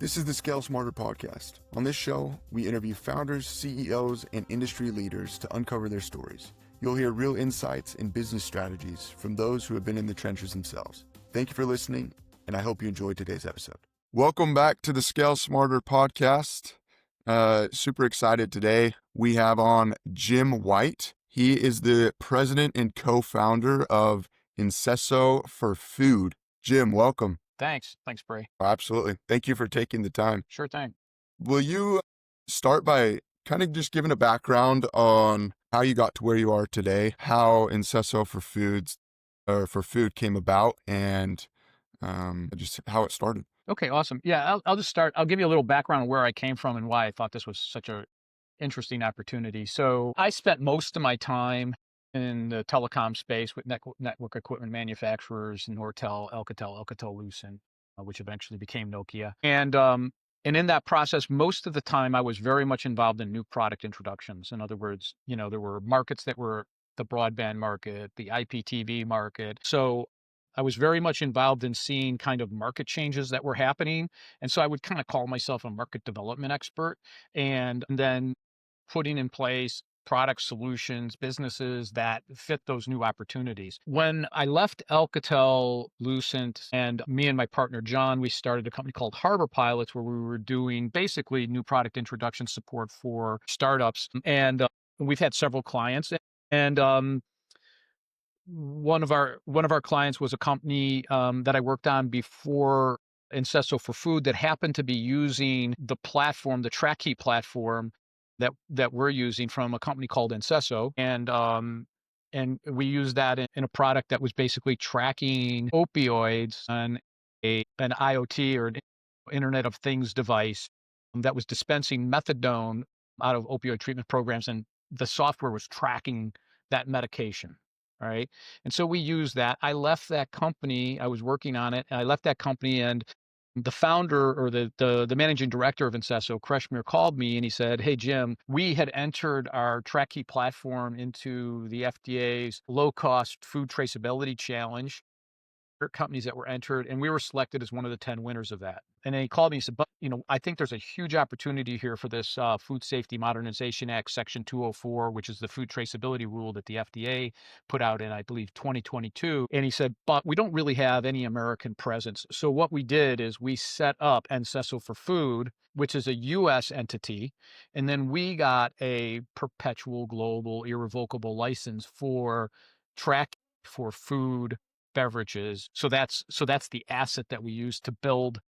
This is the Scale Smarter podcast. On this show, we interview founders, CEOs, and industry leaders to uncover their stories. You'll hear real insights and business strategies from those who have been in the trenches themselves. Thank you for listening, and I hope you enjoyed today's episode. Welcome back to the Scale Smarter podcast. Super excited today. We have on Jim White. He is the president and co-founder of ENSESO4Food. Jim, welcome. Thanks, Bray. Absolutely. Thank you for taking the time. Sure thing. Will you start by kind of just giving a background on how you got to where you are today, how ENSESO4Food came about, and just how it started? Okay, awesome. Yeah, I'll just start. I'll give you a little background on where I came from and why I thought this was such a interesting opportunity. So I spent most of my time in the telecom space with network equipment manufacturers, Nortel, Alcatel-Lucent, which eventually became Nokia. And in that process, most of the time I was very much involved in new product introductions. In other words, there were markets that were the broadband market, the IPTV market. So I was very much involved in seeing kind of market changes that were happening. And so I would kind of call myself a market development expert, and then putting in place product solutions, businesses that fit those new opportunities. When I left Alcatel-Lucent, and me and my partner, John, we started a company called Harbor Pilots, where we were doing basically new product introduction support for startups. And we've had several clients, and one of our clients was a company that I worked on before ENSESO4Food that happened to be using the platform, the track key platform that we're using from a company called ENSESO. And we used that in a product that was basically tracking opioids on an IoT, or an Internet of Things device, that was dispensing methadone out of opioid treatment programs, and the software was tracking that medication. All right. And so we used that. I left that company. I was working on it. I left that company, and the founder, or the managing director of ENSESO, Kreshmir, called me and he said, "Hey, Jim, we had entered our track key platform into the FDA's low-cost food traceability challenge, companies that were entered, and we were selected as one of the 10 winners of that." And then he called me and said, "But, I think there's a huge opportunity here for this Food Safety Modernization Act, Section 204, which is the food traceability rule that the FDA put out in, I believe, 2022. And he said, "But we don't really have any American presence." So what we did is we set up ENSESO4Food, which is a U.S. entity, and then we got a perpetual global irrevocable license for track for food beverages. So that's the asset that we use to build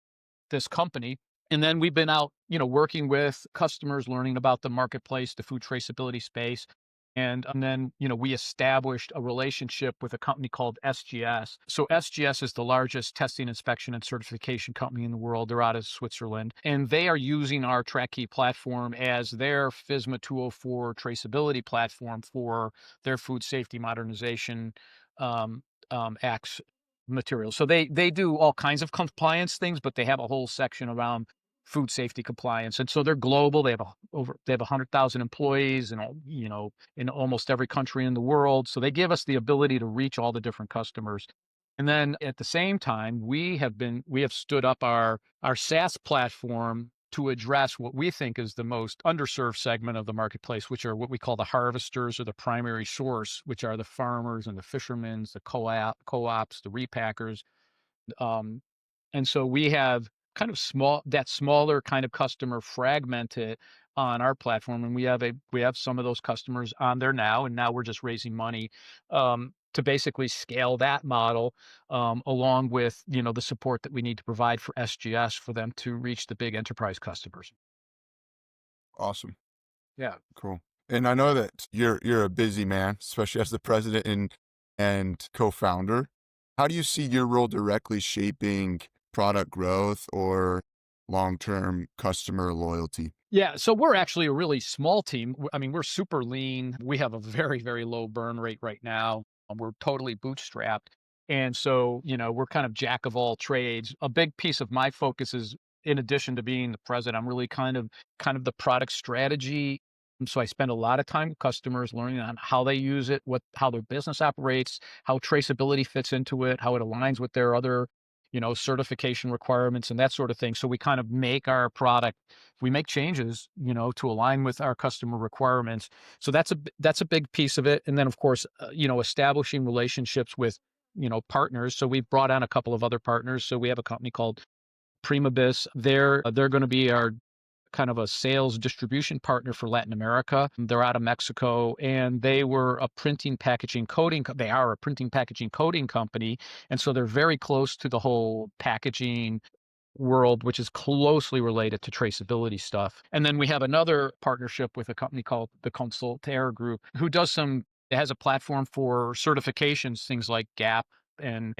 this company. And then we've been out, working with customers, learning about the marketplace, the food traceability space. And then, we established a relationship with a company called SGS. So SGS is the largest testing, inspection, and certification company in the world. They're out of Switzerland, and they are using our track key platform as their FSMA 204 traceability platform for their food safety modernization acts materials. So they do all kinds of compliance things, but they have a whole section around food safety compliance. And so they're global. They have 100,000 employees, and in almost every country in the world. So they give us the ability to reach all the different customers. And then at the same time, we have stood up our SaaS platform to address what we think is the most underserved segment of the marketplace, which are what we call the harvesters, or the primary source, which are the farmers and the fishermen, the co-ops, the repackers. And so we have kind of smaller kind of customer fragmented on our platform. And we have some of those customers on there now, and now we're just raising money to basically scale that model, along with, the support that we need to provide for SGS for them to reach the big enterprise customers. Awesome. Yeah. Cool. And I know that you're a busy man, especially as the president and co-founder. How do you see your role directly shaping product growth or long-term customer loyalty? Yeah. So we're actually a really small team. I mean, we're super lean. We have a very, very low burn rate right now. We're totally bootstrapped. And so, we're kind of jack of all trades. A big piece of my focus is, in addition to being the president, I'm really kind of the product strategy. And so I spend a lot of time with customers, learning on how they use it, how their business operates, how traceability fits into it, how it aligns with their other certification requirements and that sort of thing. So we kind of make our product, we make changes, to align with our customer requirements. So that's a big piece of it. And then of course, establishing relationships with, partners. So we've brought on a couple of other partners. So we have a company called Primabis. They're going to be our kind of a sales distribution partner for Latin America. They're out of Mexico, and they were a printing packaging coating. They are a printing packaging coating company, and so they're very close to the whole packaging world, which is closely related to traceability stuff. And then we have another partnership with a company called the Consultaire Group, who does some. It has a platform for certifications, things like GAP and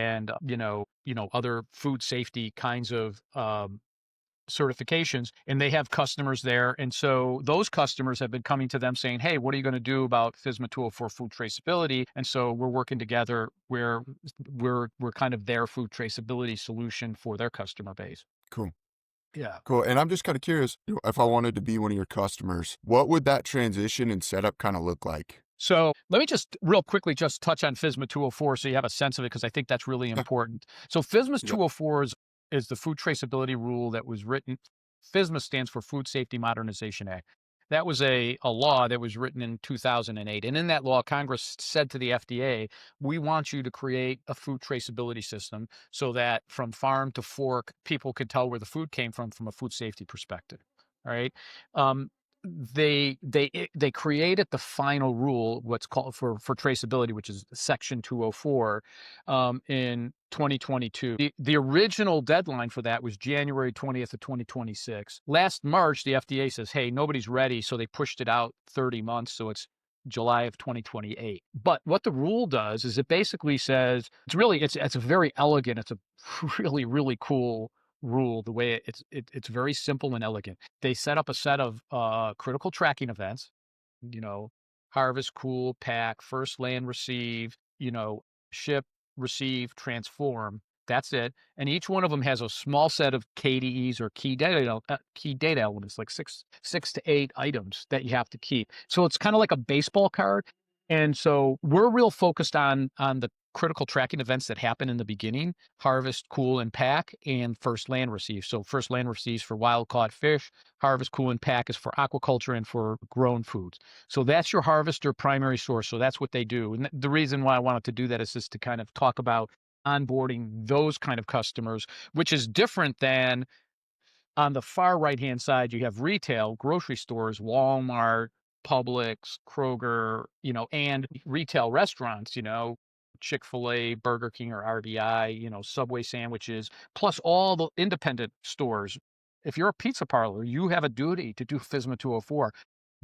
other food safety kinds of certifications, and they have customers there. And so those customers have been coming to them saying, hey, what are you going to do about FSMA 204 food traceability? And so we're working together where we're kind of their food traceability solution for their customer base. Cool. Yeah. Cool. And I'm just kind of curious, if I wanted to be one of your customers, what would that transition and setup kind of look like? So let me just real quickly just touch on FSMA 204 so you have a sense of it, because I think that's really Yeah. important. So FSMA Yeah. 204 is the food traceability rule that was written. FSMA stands for Food Safety Modernization Act. That was a law that was written in 2008. And in that law, Congress said to the FDA, we want you to create a food traceability system so that from farm to fork, people can tell where the food came from a food safety perspective. All right. Um, they created the final rule, what's called for traceability, which is Section 204, in 2022. The original deadline for that was January 20th of 2026. Last March, the FDA says, hey, nobody's ready, so they pushed it out 30 months, so it's July of 2028. But what the rule does is it basically says it's a very elegant, it's a really really cool rule. The way it's very simple and elegant. They set up a set of critical tracking events, you know, harvest, cool, pack, first land, receive, ship, receive, transform. That's it. And each one of them has a small set of KDEs or key data elements, like six to eight items that you have to keep. So it's kind of like a baseball card. And so we're real focused on the critical tracking events that happen in the beginning: harvest, cool, and pack, and first land receive. So first land receives for wild caught fish, harvest, cool, and pack is for aquaculture and for grown foods. So that's your harvester primary source. So that's what they do. And the reason why I wanted to do that is just to kind of talk about onboarding those kind of customers, which is different than on the far right-hand side, you have retail, grocery stores, Walmart, Publix, Kroger, and retail restaurants, Chick-fil-A, Burger King, or RBI, Subway sandwiches, plus all the independent stores. If you're a pizza parlor, you have a duty to do FSMA 204,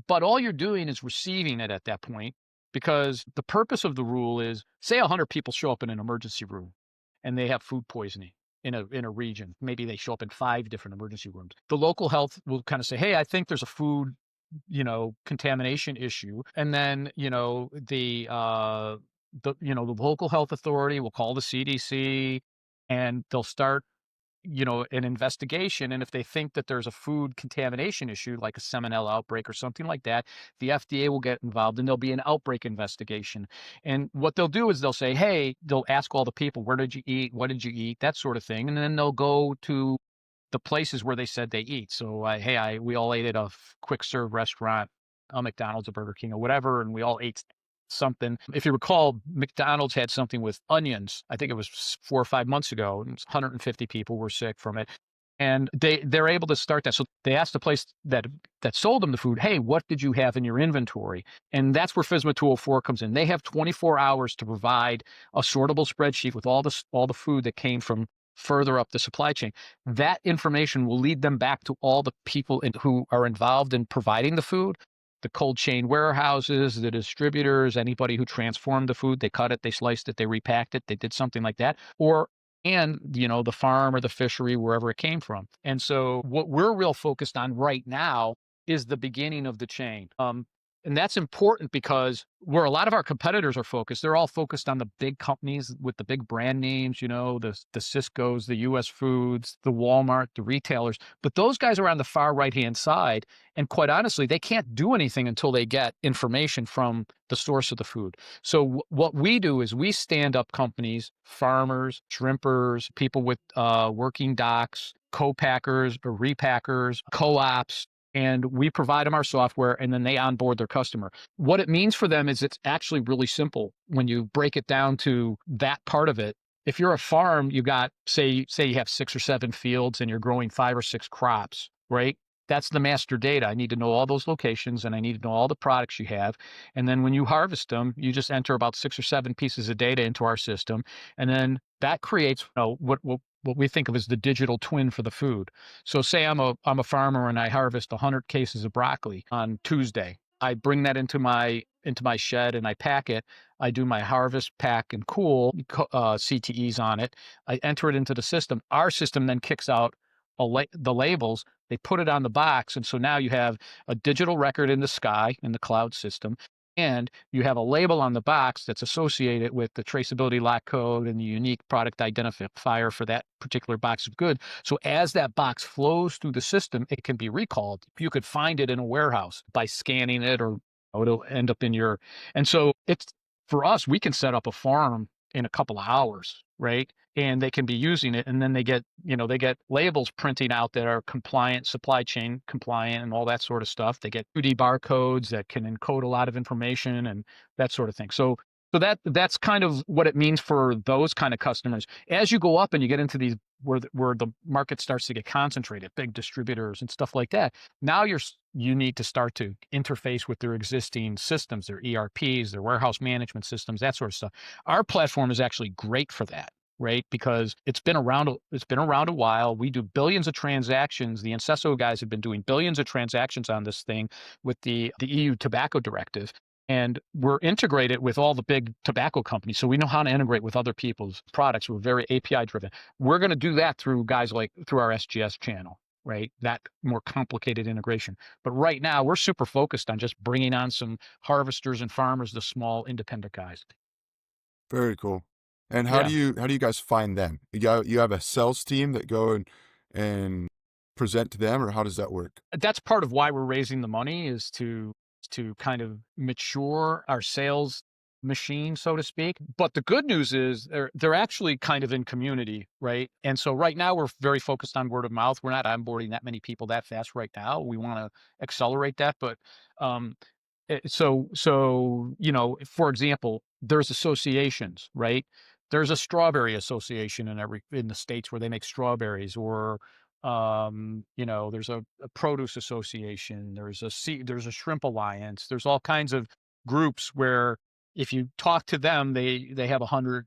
but all you're doing is receiving it at that point, because the purpose of the rule is, say 100 people show up in an emergency room and they have food poisoning in a region. Maybe they show up in 5 different emergency rooms. The local health will kind of say, hey, I think there's a food, contamination issue. And then, the local health authority will call the CDC, and they'll start, an investigation. And if they think that there's a food contamination issue, like a salmonella outbreak or something like that, the FDA will get involved and there'll be an outbreak investigation. And what they'll do is they'll say, hey, they'll ask all the people, where did you eat? What did you eat? That sort of thing. And then they'll go to the places where they said they eat. So, we all ate at a quick serve restaurant, a McDonald's, a Burger King, or whatever, and we all ate something. If you recall, McDonald's had something with onions. I think it was 4 or 5 months ago, and 150 people were sick from it. And they're able to start that. So they asked the place that sold them the food, hey, what did you have in your inventory? And that's where FSMA 204 comes in. They have 24 hours to provide a sortable spreadsheet with all the food that came from further up the supply chain. That information will lead them back to all the people who are involved in providing the food: the cold chain warehouses, the distributors, anybody who transformed the food. They cut it, they sliced it, they repacked it, they did something like that. And the farm or the fishery, wherever it came from. And so what we're real focused on right now is the beginning of the chain. And that's important because where a lot of our competitors are focused, they're all focused on the big companies with the big brand names, the Cisco's, the US Foods, the Walmart, the retailers. But those guys are on the far right-hand side. And quite honestly, they can't do anything until they get information from the source of the food. So what we do is we stand up companies, farmers, shrimpers, people with working docks, co-packers or repackers, co-ops, and we provide them our software and then they onboard their customer. What it means for them is it's actually really simple when you break it down to that part of it. If you're a farm, you got say you have 6 or 7 fields and you're growing 5 or 6 crops, right? That's the master data. I need to know all those locations and I need to know all the products you have. And then when you harvest them, you just enter about 6 or 7 pieces of data into our system. And then that creates what we think of as the digital twin for the food. So say I'm a farmer and I harvest 100 cases of broccoli on Tuesday. I bring that into my shed and I pack it. I do my harvest, pack, and cool CTEs on it. I enter it into the system. Our system then kicks out the labels. They put it on the box, and so now you have a digital record in the sky in the cloud system, and you have a label on the box that's associated with the traceability lock code and the unique product identifier for that particular box of goods. So as that box flows through the system, it can be recalled. You could find it in a warehouse by scanning it, or it'll end up in your. And so it's for us, we can set up a farm in a couple of hours, right? And they can be using it, and then they get labels printing out that are compliant, supply chain compliant, and all that sort of stuff. They get 2D barcodes that can encode a lot of information and that sort of thing. So that's kind of what it means for those kind of customers. As you go up and you get into these where the market starts to get concentrated, big distributors and stuff like that, now you need to start to interface with their existing systems, their ERPs, their warehouse management systems, that sort of stuff. Our platform is actually great for that, right? Because it's been around a while. We do billions of transactions. The ENSESO guys have been doing billions of transactions on this thing with the EU tobacco directive. And we're integrated with all the big tobacco companies. So we know how to integrate with other people's products. We're very API driven. We're going to do that through our SGS channel, right? That more complicated integration. But right now we're super focused on just bringing on some harvesters and farmers, the small independent guys. Very cool. And Yeah. how do you guys find them? You have a sales team that go and present to them, or how does that work? That's part of why we're raising the money, is to kind of mature our sales machine, so to speak. But the good news is they're actually kind of in community, right? And so right now we're very focused on word of mouth. We're not onboarding that many people that fast right now. We want to accelerate that, but um, for example, there's associations, right? There's a strawberry association in the states where they make strawberries, or there's a produce association, there's a shrimp alliance, there's all kinds of groups where if you talk to them, they have 100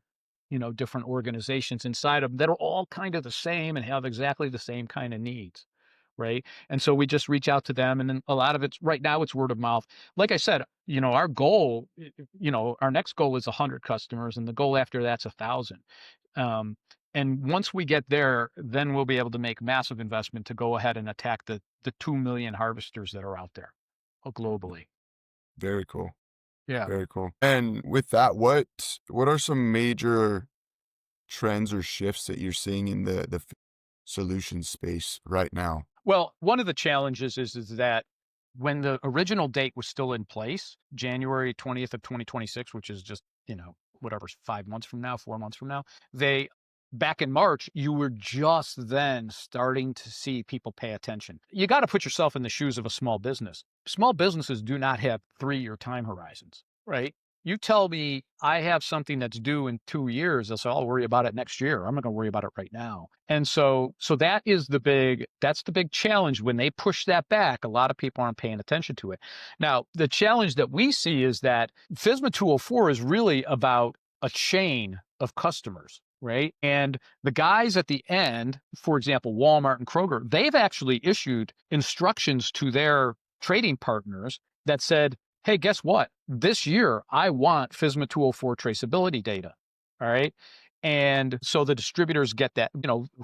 different organizations inside of them that are all kind of the same and have exactly the same kind of needs, right? And so we just reach out to them, and then a lot of it's right now it's word of mouth. Like I said, our goal, our next goal is 100 customers, and the goal after that's 1,000. Um, and once we get there, then we'll be able to make massive investment to go ahead and attack the 2 million harvesters that are out there globally. Very cool. Yeah. Very cool. And with that, what are some major trends or shifts that you're seeing in the solution space right now? Well, one of the challenges is that when the original date was still in place, January 20th of 2026, which is just, whatever, 5 months from now, 4 months from now, back in March, you were just then starting to see people pay attention. You got to put yourself in the shoes of a small business. Small businesses do not have 3-year time horizons, right? You tell me I have something that's due in 2 years, I'll worry about it next year. I'm not going to worry about it right now. And so that's the big challenge. When they push that back, a lot of people aren't paying attention to it. Now, the challenge that we see is that FSMA 204 is really about a chain of customers, right? And the guys at the end, for example, Walmart and Kroger, they've actually issued instructions to their trading partners that said, hey, guess what? This year, I want FSMA 204 traceability data. All right. And so the distributors get that.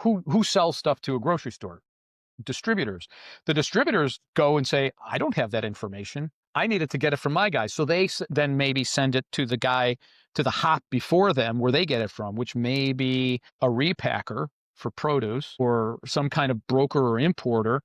Who sells stuff to a grocery store? Distributors. The distributors go and say, I don't have that information. I needed to get it from my guys. So they then maybe send it to the guy, to the hop before them where they get it from, which may be a repacker for produce or some kind of broker or importer.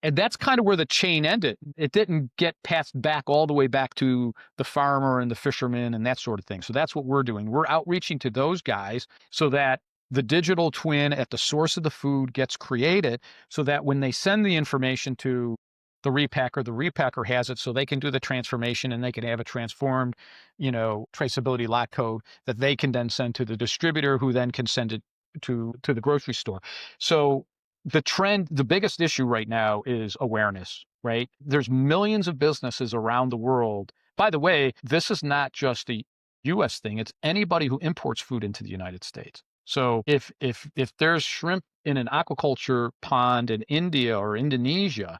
And that's kind of where the chain ended. It didn't get passed back all the way back to the farmer and the fisherman and that sort of thing. So that's what we're doing. We're outreaching to those guys so that the digital twin at the source of the food gets created so that when they send the information to the repacker has it so they can do the transformation and they can have a transformed, traceability lot code that they can then send to the distributor who then can send it to the grocery store. So the biggest issue right now is awareness, right? There's millions of businesses around the world. By the way, this is not just a US thing. It's anybody who imports food into the United States. So if there's shrimp in an aquaculture pond in India or Indonesia,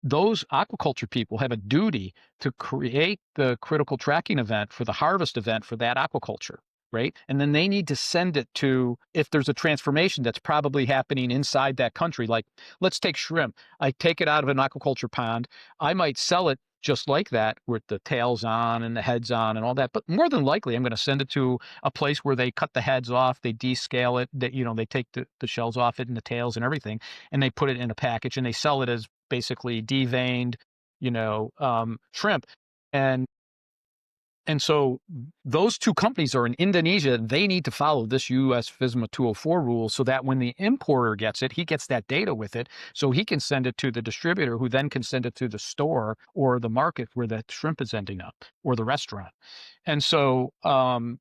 those aquaculture people have a duty to create the critical tracking event for the harvest event for that aquaculture, right? And then they need to send it to, if there's a transformation that's probably happening inside that country, like let's take shrimp. I take it out of an aquaculture pond. I might sell it just like that with the tails on and the heads on and all that. But more than likely, I'm going to send it to a place where they cut the heads off, they descale it, they take the shells off it and the tails and everything, and they put it in a package and they sell it as basically deveined, shrimp. And so those two companies are in Indonesia. They need to follow this US FSMA 204 rule so that when the importer gets it, he gets that data with it so he can send it to the distributor who then can send it to the store or the market where the shrimp is ending up or the restaurant. And so, getting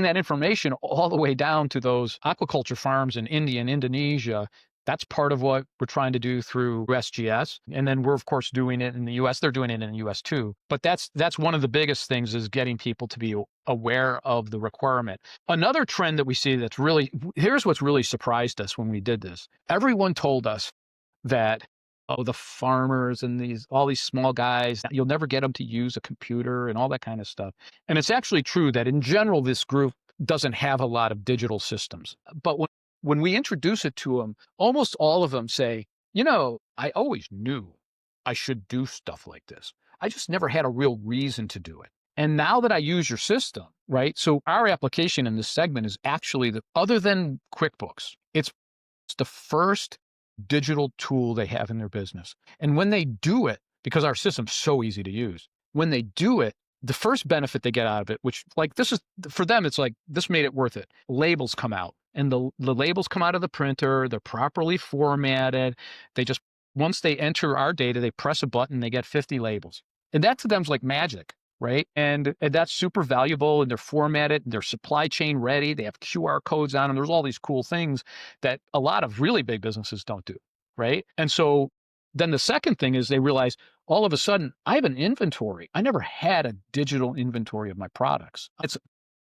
that information all the way down to those aquaculture farms in India and Indonesia, that's part of what we're trying to do through SGS. And then we're, of course, doing it in the US. They're doing it in the US too. But that's one of the biggest things is getting people to be aware of the requirement. Another trend that we see here's what's really surprised us when we did this. Everyone told us that, the farmers and all these small guys, you'll never get them to use a computer and all that kind of stuff. And it's actually true that in general, this group doesn't have a lot of digital systems. But when we introduce it to them, almost all of them say, I always knew I should do stuff like this. I just never had a real reason to do it. And now that I use your system, right? So our application in this segment is actually other than QuickBooks, it's the first digital tool they have in their business. And when they do it, because our system's so easy to use, when they do it, the first benefit they get out of it, which this is for them, it's like this made it worth it. Labels come out and the labels come out of the printer. They're properly formatted. Once they enter our data, they press a button, they get 50 labels. And that to them is like magic, right? And that's super valuable and they're formatted, and they're supply chain ready. They have QR codes on them. There's all these cool things that a lot of really big businesses don't do, right? And so then the second thing is they realize all of a sudden I have an inventory. I never had a digital inventory of my products. It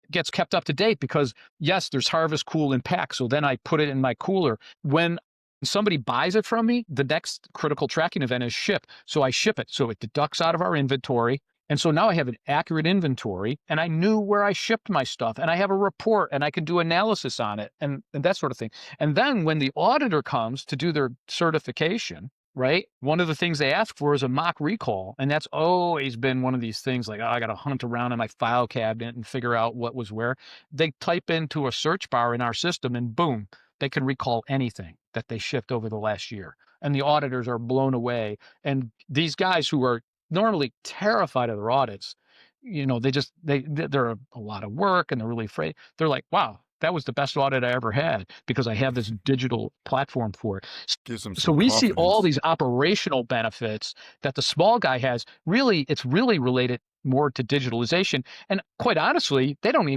gets kept up to date because yes, there's harvest, cool, and pack. So then I put it in my cooler. When somebody buys it from me, the next critical tracking event is ship. So I ship it. So it deducts out of our inventory. And so now I have an accurate inventory and I knew where I shipped my stuff and I have a report and I can do analysis on it and that sort of thing. And then when the auditor comes to do their certification, right? One of the things they ask for is a mock recall. And that's always been one of these things like, I got to hunt around in my file cabinet and figure out what was where. They type into a search bar in our system and boom, they can recall anything that they shipped over the last year. And the auditors are blown away. And these guys who are normally terrified of their audits, they're a lot of work and they're really afraid. They're like, wow, that was the best audit I ever had because I have this digital platform for it. Gives them So some we see all confidence. these operational benefits that the small guy has. Really, it's really related more to digitalization. And quite honestly, they're not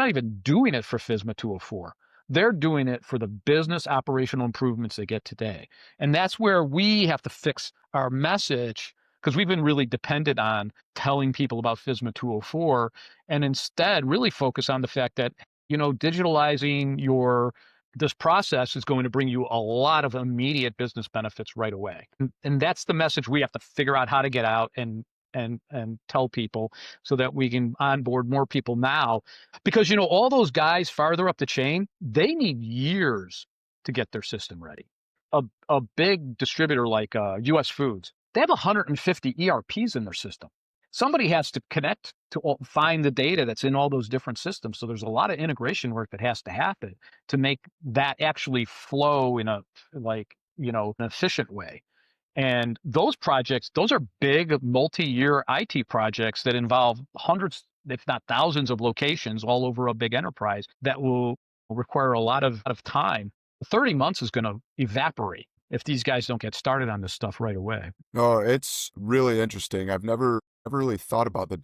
even doing it for FSMA 204. They're doing it for the business operational improvements they get today. And that's where we have to fix our message because we've been really dependent on telling people about FSMA 204 and instead really focus on the fact that, digitalizing this process is going to bring you a lot of immediate business benefits right away. And that's the message we have to figure out how to get out and tell people so that we can onboard more people now. Because, all those guys farther up the chain, they need years to get their system ready. A big distributor like US Foods, They have 150 ERPs in their system. Somebody has to connect to find the data that's in all those different systems. So there's a lot of integration work that has to happen to make that actually flow in a an efficient way. And those projects, those are big multi-year IT projects that involve hundreds, if not thousands of locations all over a big enterprise that will require a lot of time. 30 months is going to evaporate if these guys don't get started on this stuff right away. No, it's really interesting. I've never really thought about the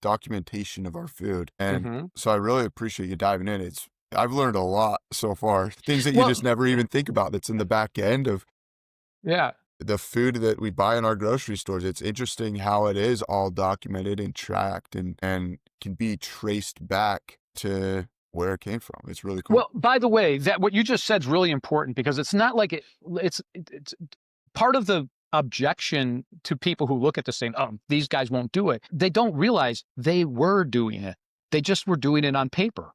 documentation of our food. And Hmm. so I really appreciate you diving in. I've learned a lot so far. Things that you Well, just never even think about that's in the back end of yeah. the food that we buy in our grocery stores. It's interesting how it is all documented and tracked and can be traced back to where it came from. It's really cool. Well, by the way, that what you just said is really important because it's not like it's part of the objection to people who look at this saying, "Oh, these guys won't do it." They don't realize they were doing it. They just were doing it on paper,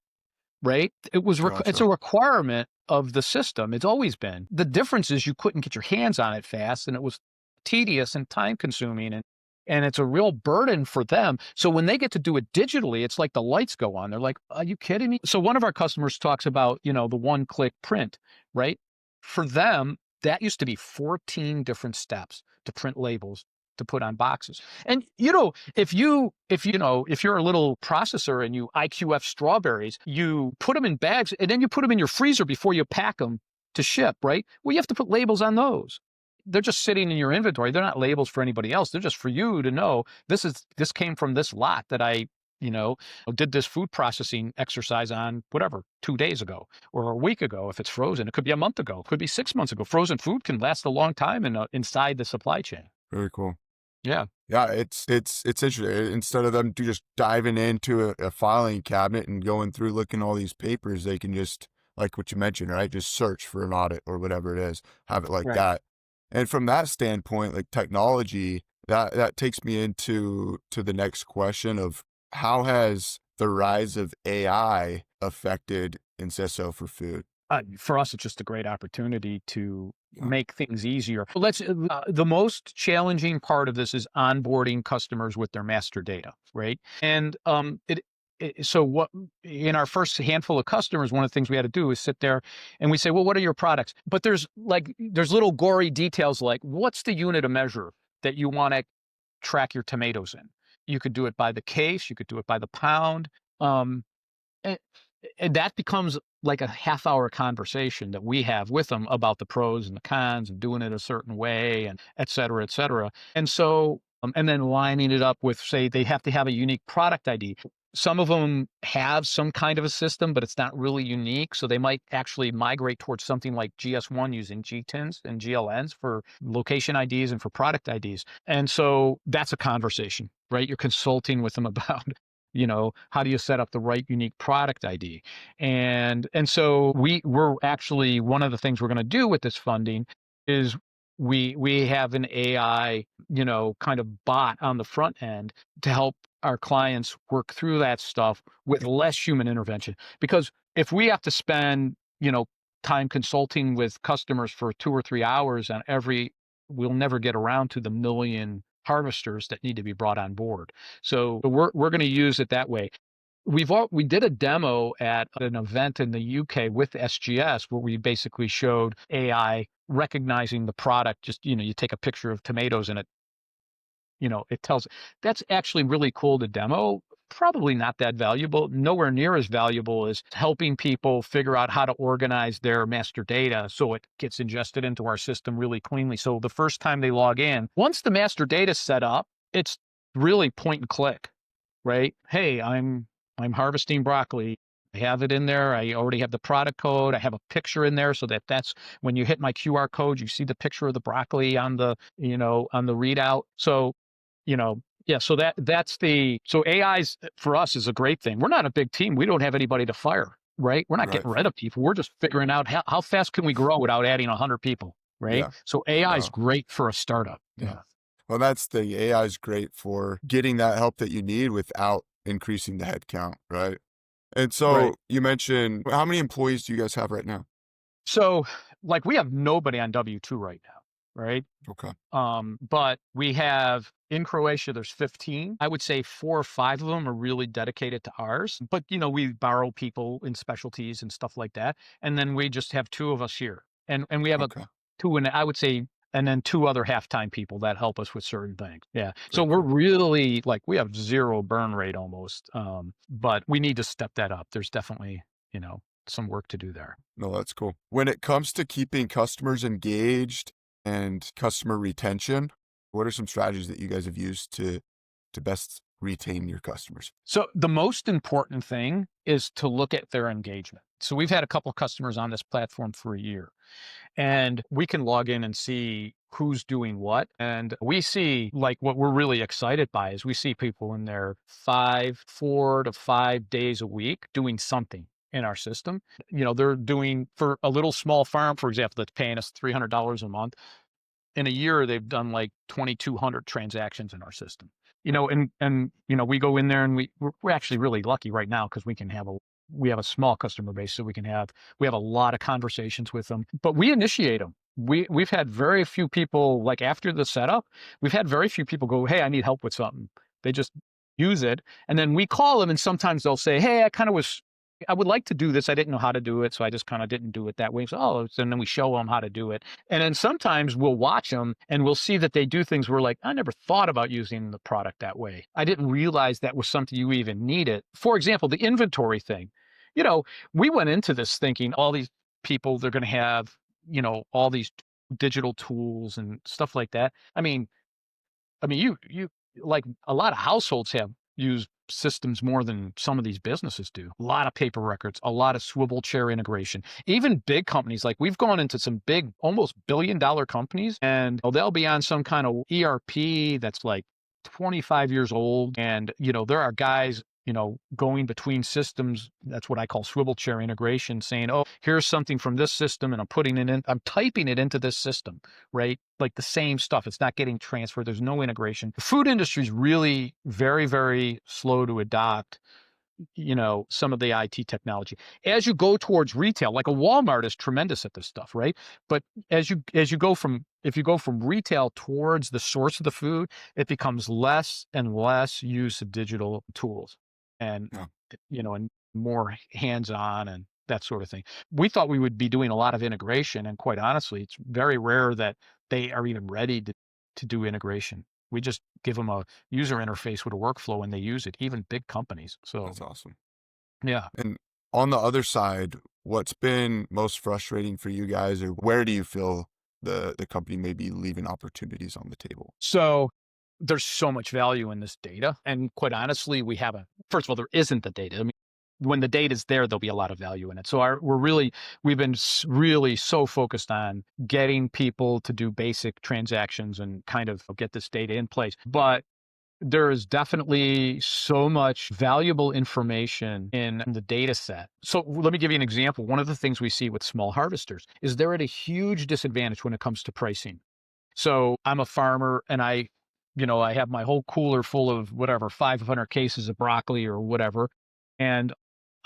right? It's Gotcha. a requirement of the system. It's always been. The difference is you couldn't get your hands on it fast, and it was tedious and time consuming, and it's a real burden for them. So when they get to do it digitally, it's like the lights go on. They're like, "Are you kidding me?" So one of our customers talks about, the one-click print, right? For them, that used to be 14 different steps to print labels to put on boxes. And if you're a little processor and you IQF strawberries, you put them in bags and then you put them in your freezer before you pack them to ship, right? Well, you have to put labels on those. They're just sitting in your inventory. They're not labels for anybody else. They're just for you to know this came from this lot that I, you know, did this food processing exercise on whatever 2 days ago or a week ago. If it's frozen, it could be a month ago, it could be 6 months ago. Frozen food can last a long time inside the supply chain. Very cool. Yeah, Yeah, it's interesting. Instead of them just diving into a filing cabinet and going through looking all these papers, they can just, like what you mentioned, right? Just search for an audit or whatever it is, have it like right. that. And from that standpoint, like technology, that takes me to the next question of how has the rise of AI affected Incesso for food? For us, it's just a great opportunity to Yeah, make things easier. The most challenging part of this is onboarding customers with their master data, right? And so what in our first handful of customers, one of the things we had to do is sit there and we say, well, what are your products? But there's little gory details like what's the unit of measure that you want to track your tomatoes in? You could do it by the case, you could do it by the pound. Um, and, and that becomes like a half-hour conversation that we have with them about the pros and the cons and doing it a certain way and et cetera, et cetera. And so, and then lining it up with, say, they have to have a unique product ID. Some of them have some kind of a system, but it's not really unique. So they might actually migrate towards something like GS1 using GTINs and GLNs for location IDs and for product IDs. And so that's a conversation, right? You're consulting with them about how do you set up the right unique product ID? And so we're actually one of the things we're going to do with this funding is we have an AI, kind of bot on the front end to help our clients work through that stuff with less human intervention. Because if we have to spend, time consulting with customers for 2 or 3 hours on we'll never get around to the million harvesters that need to be brought on board. So we're going to use it that way. We did a demo at an event in the UK with SGS where we basically showed AI recognizing the product. Just, you take a picture of tomatoes and it tells. That's actually really cool to demo. Probably not that valuable, nowhere near as valuable as helping people figure out how to organize their master data so it gets ingested into our system really cleanly. So the first time they log in, once the master data is set up, it's really point and click, right? Hey, I'm harvesting broccoli. I have it in there. I already have the product code. I have a picture in there so that's when you hit my QR code, you see the picture of the broccoli on the readout. So, yeah, so so AI's for us is a great thing. We're not a big team. We don't have anybody to fire, right? We're not right. getting rid of people. We're just figuring out how fast can we grow without adding 100 people, right? Yeah. So AI is No. great for a startup. Yeah. Yeah. Well, that's the AI is great for getting that help that you need without increasing the headcount, right? And so Right. you mentioned how many employees do you guys have right now? So like we have nobody on W-2 right now. right? Okay. But we have in Croatia, there's 15. I would say 4 or 5 of them are really dedicated to ours. But we borrow people in specialties and stuff like that. And then we just have 2 of us here. And we have a Okay. 2 and I would say and then 2 other half-time people that help us with certain things. Yeah. So Very we're cool. really like we have 0 burn rate almost. But we need to step that up. There's definitely, you know, some work to do there. No, that's cool. When it comes to keeping customers engaged and customer retention, what are some strategies that you guys have used to best retain your customers? So the most important thing is to look at their engagement. So we've had a couple of customers on this platform for a year, and we can log in and see who's doing what. And we see like what we're really excited by is we see people in there 4 to 5 days a week doing something in our system. They're doing for a little small farm, for example, that's paying us $300 a month. In a year, they've done like 2,200 transactions in our system. We go in there and we're actually really lucky right now because we have a small customer base, so we have a lot of conversations with them, but we initiate them. We've had very few people like after the setup, we've had very few people go, "Hey, I need help with something." They just use it, and then we call them, and sometimes they'll say, "Hey, I would like to do this. I didn't know how to do it, so I just kind of didn't do it that way." So, and then we show them how to do it. And then sometimes we'll watch them and we'll see that they do things we're like, I never thought about using the product that way. I didn't realize that was something you even needed. For example, the inventory thing. You know, we went into this thinking all these people, they're going to have, all these digital tools and stuff like that. You like a lot of households have used systems more than some of these businesses do. A lot of paper records, a lot of swivel chair integration. Even big companies, like we've gone into some big, almost billion-dollar companies, and they'll be on some kind of ERP that's like 25 years old. And, there are guys, going between systems. That's what I call swivel chair integration, saying, oh, here's something from this system, and I'm typing it into this system, right? Like the same stuff. It's not getting transferred. There's no integration. The food industry is really very, very slow to adopt, some of the IT technology. As you go towards retail, like a Walmart is tremendous at this stuff, right? But as you go from if you go from retail towards the source of the food, it becomes less and less use of digital tools and Yeah, and more hands-on and that sort of thing. We thought we would be doing a lot of integration, and quite honestly, it's very rare that they are even ready to do integration. We just give them a user interface with a workflow and they use it, even big companies. So, that's awesome. yeah. And on the other side, what's been most frustrating for you guys, or where do you feel the company may be leaving opportunities on the table? So there's so much value in this data. And quite honestly, first of all, there isn't the data. I mean, when the data is there, there'll be a lot of value in it. So we've been really so focused on getting people to do basic transactions and kind of get this data in place. But there is definitely so much valuable information in the data set. So let me give you an example. One of the things we see with small harvesters is they're at a huge disadvantage when it comes to pricing. So I'm a farmer and I have my whole cooler full of whatever, 500 cases of broccoli or whatever. And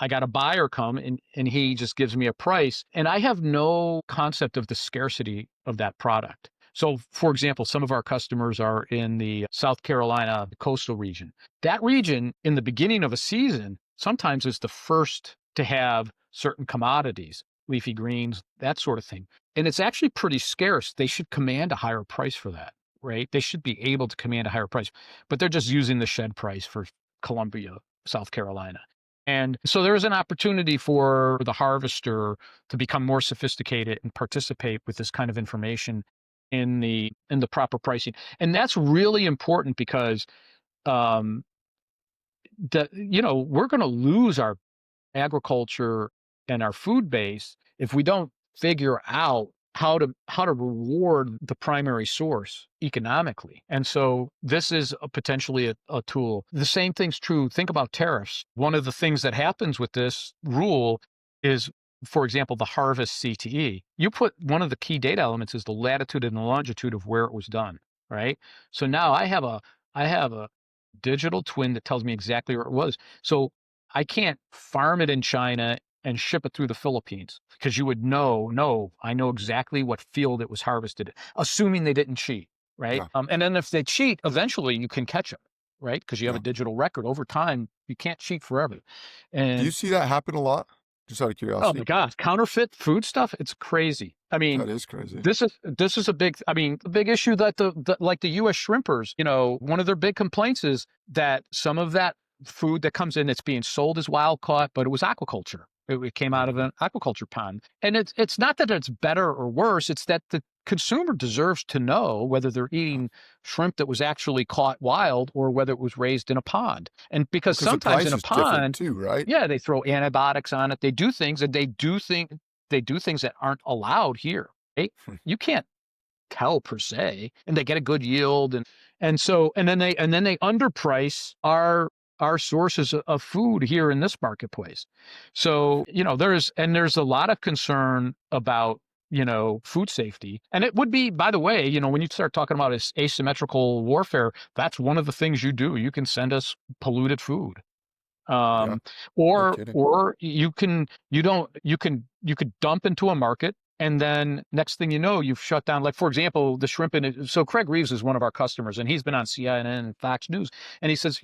I got a buyer come and he just gives me a price. And I have no concept of the scarcity of that product. So, for example, some of our customers are in the South Carolina coastal region. That region, in the beginning of a season, sometimes is the first to have certain commodities, leafy greens, that sort of thing. And it's actually pretty scarce. They should command a higher price for that, right? They should be able to command a higher price, but they're just using the shed price for Columbia, South Carolina. And so there's an opportunity for the harvester to become more sophisticated and participate with this kind of information in the proper pricing. And that's really important because um we're going to lose our agriculture and our food base if we don't figure out how to reward the primary source economically. And so this is potentially a tool. The same thing's true. Think about tariffs. One of the things that happens with this rule is, for example, the harvest CTE. You put one of the key data elements is the latitude and the longitude of where it was done, right? So now I have a digital twin that tells me exactly where it was. So I can't farm it in China and ship it through the Philippines because you would know, no, I know exactly what field it was harvested, assuming they didn't cheat, right? Yeah. And then if they cheat, eventually you can catch them, right? Because you have a Yeah. digital record. Over time, you can't cheat forever. Do you And see that happen a lot? Just out of oh my curiosity? gosh, counterfeit food stuff, it's crazy. I mean, That is crazy. this is a big, I mean, the big issue that the like the US shrimpers, one of their big complaints is that some of that food that comes in that's being sold as wild caught, but it was aquaculture. It came out of Mhm. an aquaculture pond. And it's not that it's better or worse, it's that the consumer deserves to know whether they're Yeah. eating shrimp that was actually caught wild or whether it was raised in a pond. And because Because the sometimes in price a is different pond, too, right? yeah, they throw antibiotics on it. They do things and they do things that aren't allowed here. You can't tell per se, and they get a good yield and then they underprice our sources of food here in this marketplace. So, there's a lot of concern about food safety. And it would be, by the way, when you start talking about asymmetrical warfare, that's one of the things you do. You can send us polluted food. Yeah. Um, No or kidding. or you could dump into a market, and then next thing you know, you've shut down. Like for example, the shrimp in. So Craig Reeves is one of our customers, and he's been on CNN and Fox News, and he says,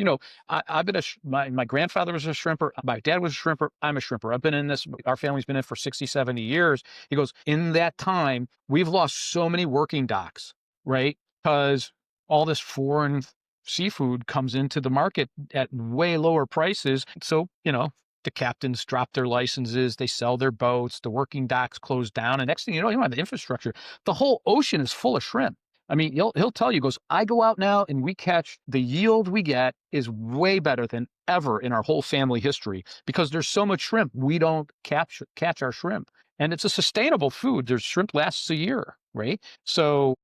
I've been my grandfather was a shrimper, my dad was a shrimper, I'm a shrimper. I've been in this. Our family's been in for 60, 70 years. He goes, in that time, we've lost so many working docks, right? Because all this foreign seafood comes into the market at way lower prices. So, the captains drop their licenses, they sell their boats, the working docks close down. And next thing you don't have the infrastructure. The whole ocean is full of shrimp. I mean, he'll tell you, he goes, I go out now and we catch the yield we get is way better than ever in our whole family history because there's so much shrimp. We don't catch our shrimp. And it's a sustainable food. There's shrimp lasts a year, right? So,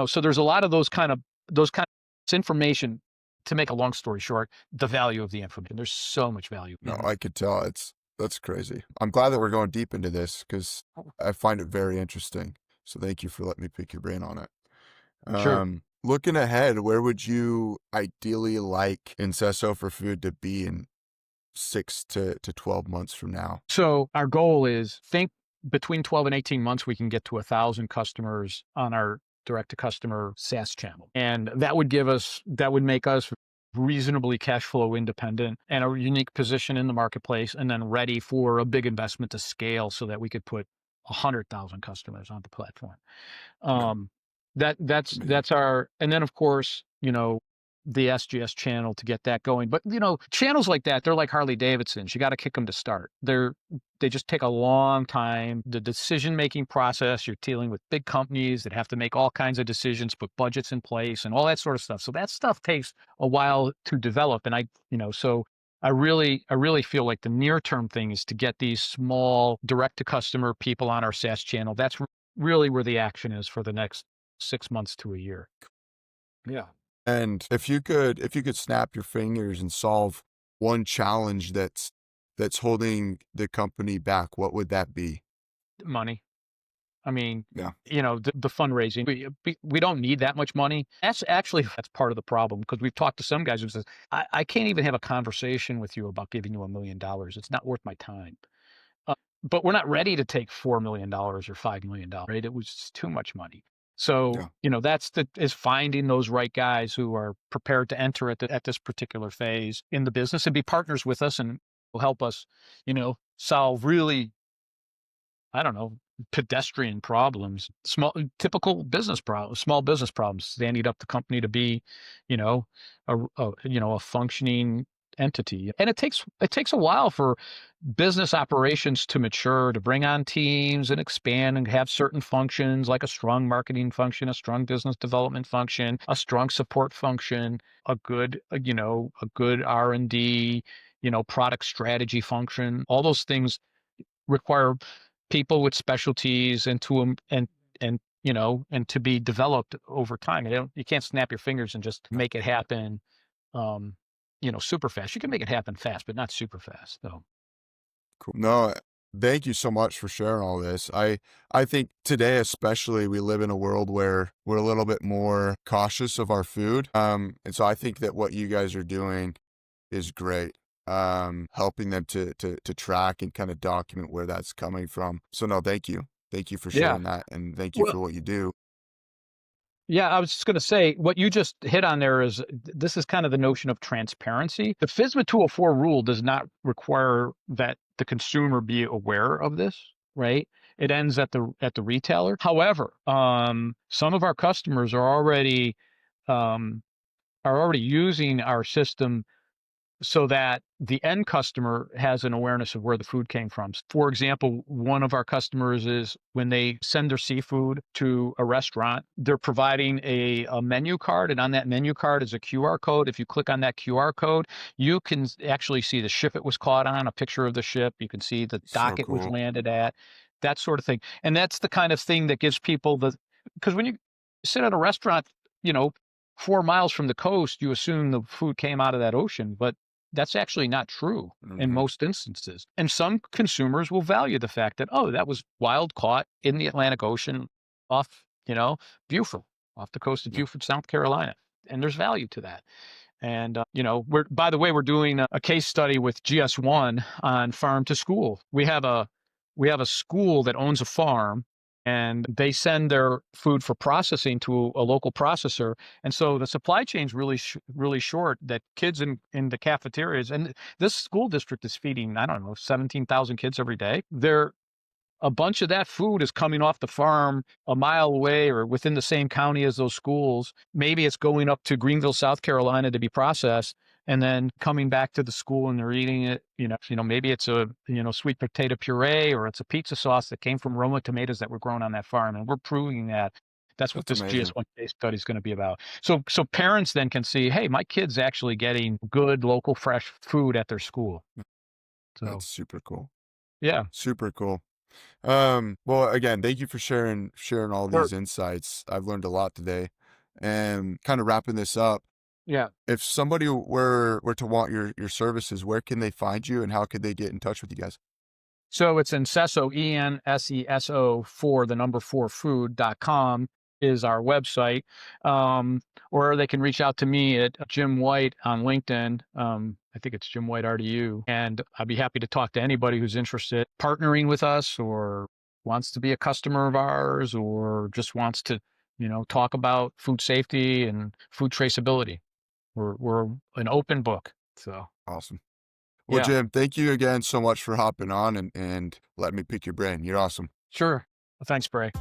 so there's a lot of those kind of information. To make a long story short, the value of the information. There's so much value No, in it. I could tell. That's crazy. I'm glad that we're going deep into this because I find it very interesting. So thank you for letting me pick your brain on it. Sure. Looking ahead, where would you ideally like Incesso for Food to be in 6 to 12 months from now? So our goal is think between 12 and 18 months, we can get to 1,000 customers on our direct to customer SaaS channel. And that would make us reasonably cash flow independent and a unique position in the marketplace and then ready for a big investment to scale so that we could put 100,000 customers on the platform. Yeah, Um, that it's that's amazing. that's our, and then of course, the SGS channel to get that going. But channels like that, they're like Harley Davidsons. You got to kick them to start. They just take a long time. The decision making process, you're dealing with big companies that have to make all kinds of decisions, put budgets in place and all that sort of stuff. So that stuff takes a while to develop. And so I really feel like the near term thing is to get these small direct to customer people on our SaaS channel. That's really where the action is for the next 6 months to a year. Yeah. And if you could snap your fingers and solve one challenge that's holding the company back, what would that be? Money. I mean, Yeah. the fundraising. We don't need that much money. That's part of the problem because we've talked to some guys who says, I can't even have a conversation with you about giving you $1 million. It's not worth my time. But we're not ready to take $4 million or $5 million. Right? It was just too much money. So, Yeah. is finding those right guys who are prepared to enter at this particular phase in the business and be partners with us and will help us, solve really, I don't know, pedestrian problems, typical business problems, small business problems, standing up the company to be, you know, a functioning entity. And it takes a while for business operations to mature, to bring on teams and expand and have certain functions like a strong marketing function, a strong business development function, a strong support function, a good R&D, product strategy function. All those things require people with specialties and and to be developed over time. You can't snap your fingers and just Yeah. make it happen um, super fast. You can make it happen fast, but not super fast. So Cool. No, thank you so much for sharing all this. I think today especially we live in a world where we're a little bit more cautious of our food. And so I think that what you guys are doing is great. helping them to track and kind of document where that's coming from. So no, thank you. Thank you for Yeah. sharing that, and thank you Well, for what you do. yeah, I was just going to say what you just hit on there is this is kind of the notion of transparency. The FSMA 204 rule does not require that the consumer be aware of this, right? It ends at the retailer. However, some of our customers um, are already using our system so that the end customer has an awareness of where the food came from. For example, one of our customers is when they send their seafood to a restaurant, they're providing a menu card, and on that menu card is a QR code. If you click on that QR code, you can actually see the ship it was caught on, a picture of the ship. You can see the So dock it was cool. landed at, that sort of thing. And that's the kind of thing that gives people because when you sit at a restaurant, you know, 4 miles from the coast, you assume the food came out of that ocean, but that's actually not true in Hmm. most instances. And some consumers will value the fact that, oh, that was wild caught in the Atlantic Ocean off, Beaufort, off the coast of Yeah, Beaufort, South Carolina. And there's value to that. And, by the way, we're doing a case study with GS1 on farm to school. We have a school that owns a farm, and they send their food for processing to a local processor. And so the supply chain's really short, that kids in the cafeterias, and this school district is feeding, I don't know, 17,000 kids every day. A bunch of that food is coming off the farm a mile away or within the same county as those schools. Maybe it's going up to Greenville, South Carolina to be processed and then coming back to the school and they're eating it. Maybe it's a, sweet potato puree, or it's a pizza sauce that came from Roma tomatoes that were grown on that farm. And we're proving that. That's what that's this amazing. GS1 case study is going to be about. So parents then can see, hey, my kid's actually getting good local fresh food at their school. So That's super cool. yeah. Super cool. Well, again, thank you for sharing all Sure. these insights. I've learned a lot today. And kind of wrapping this up, Yeah. if somebody were to want your services, where can they find you and how could they get in touch with you guys? So it's ENSESO, ENSESO for the number 4food.com is our website. Or they can reach out to me at Jim White on LinkedIn. I think it's Jim White RDU. And I'd be happy to talk to anybody who's interested partnering with us or wants to be a customer of ours or just wants to, talk about food safety and food traceability. We're an open book. So Awesome. Well, yeah, Jim, thank you again so much for hopping on and letting me pick your brain. You're awesome. sure. Thanks, Bray.